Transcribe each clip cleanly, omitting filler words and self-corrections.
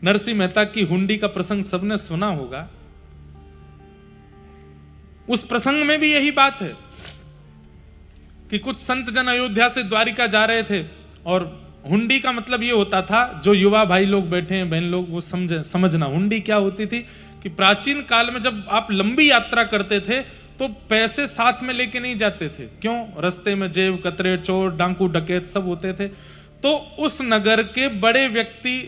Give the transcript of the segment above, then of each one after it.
नरसिंह मेहता की हुंडी का प्रसंग सबने सुना होगा। उस प्रसंग में भी यही बात है कि कुछ संत जन अयोध्या से द्वारिका जा रहे थे, और हुंडी का मतलब ये होता था, जो युवा भाई लोग बैठे हैं, बहन लोग, वो समझना हुंडी क्या होती थी। कि प्राचीन काल में जब आप लंबी यात्रा करते थे तो पैसे साथ में लेके नहीं जाते थे। क्यों? रास्ते में जेब कतरे, चोर, डांकू, डकैत सब होते थे। तो उस नगर के बड़े व्यक्ति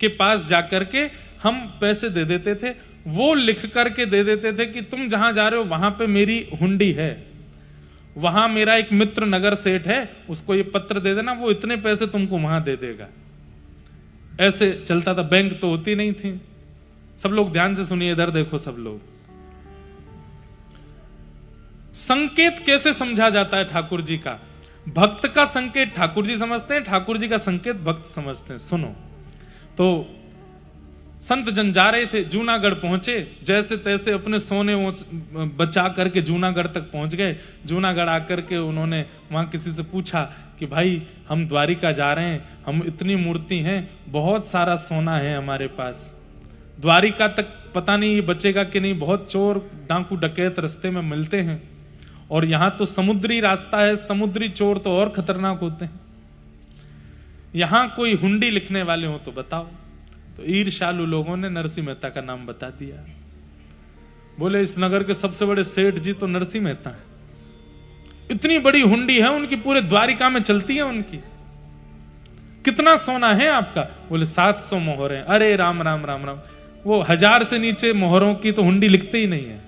के पास जाकर के हम पैसे दे देते थे, वो लिख करके दे देते थे कि तुम जहां जा रहे हो वहां पे मेरी हुंडी है, वहां मेरा एक मित्र नगर सेठ है, उसको ये पत्र दे देना, वो इतने पैसे तुमको वहां दे देगा। ऐसे चलता था। बैंक तो होती नहीं थी। सब लोग ध्यान से सुनिए, इधर देखो सब लोग। संकेत कैसे समझा जाता है ठाकुर जी का? भक्त का संकेत ठाकुर जी समझते हैं, ठाकुर जी का संकेत भक्त समझते हैं। सुनो, तो संत जन जा रहे थे, जूनागढ़ पहुंचे, जैसे तैसे अपने सोने बचा करके जूनागढ़ तक पहुंच गए। जूनागढ़ आकर के उन्होंने वहां किसी से पूछा कि भाई हम द्वारिका जा रहे हैं, हम इतनी मूर्ति हैं, बहुत सारा सोना है हमारे पास, द्वारिका तक पता नहीं ये बचेगा कि नहीं, बहुत चोर डाकू डकैत रास्ते में मिलते हैं, और यहां तो समुद्री रास्ता है, समुद्री चोर तो और खतरनाक होते हैं, यहां कोई हुंडी लिखने वाले हो तो बताओ। तो ईर्ष्यालु लोगों ने नरसिंह मेहता का नाम बता दिया। बोले इस नगर के सबसे बड़े सेठ जी तो नरसिंह मेहता है, इतनी बड़ी हुंडी है उनकी, पूरे द्वारिका में चलती है उनकी। कितना सोना है आपका? बोले 700 मोहर हैं। अरे राम राम राम राम, वो 1000 से नीचे मोहरों की तो हुंडी लिखते ही नहीं है।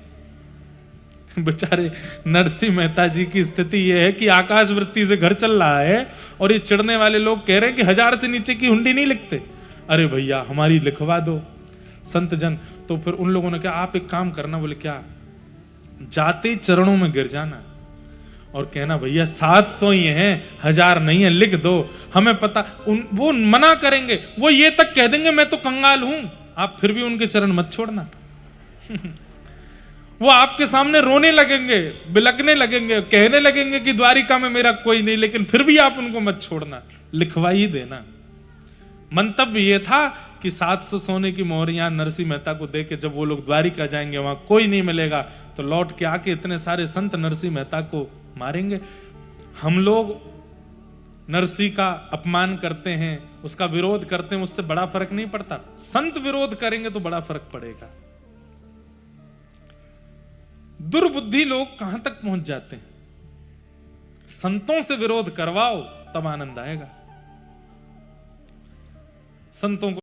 बेचारे नरसिंह मेहता जी की स्थिति यह है कि आकाश वृत्ति से घर चल रहा है, और ये चिढ़ने वाले लोग कह रहे हैं कि 1000 से नीचे की हुंडी नहीं लिखते। अरे भैया हमारी लिखवा दो। संत जन तो फिर उन लोगों ने कहा आप एक काम करना। बोले क्या? जाते चरणों में गिर जाना और कहना भैया 700 ही हैं, 1000 नहीं है, लिख दो, हमें पता। वो मना करेंगे, वो ये तक कह देंगे मैं तो कंगाल हूं, आप फिर भी उनके चरण मत छोड़ना। वो आपके सामने रोने लगेंगे, बिलकने लगेंगे, कहने लगेंगे कि द्वारिका में मेरा कोई नहीं, लेकिन फिर भी आप उनको मत छोड़ना, लिखवा ही देना। मंतव्य यह था कि 700 सोने की मोहरियां नरसिंह मेहता को दे के जब वो लोग द्वारिका जाएंगे, वहां कोई नहीं मिलेगा, तो लौट के आके इतने सारे संत नरसिंह मेहता को मारेंगे। हम लोग नरसिंह का अपमान करते हैं, उसका विरोध करते हैं, उससे बड़ा फर्क नहीं पड़ता। संत विरोध करेंगे तो बड़ा फर्क पड़ेगा। दुर्बुद्धि लोग कहां तक पहुंच जाते हैं? संतों से विरोध करवाओ तब आनंद आएगा। संतों को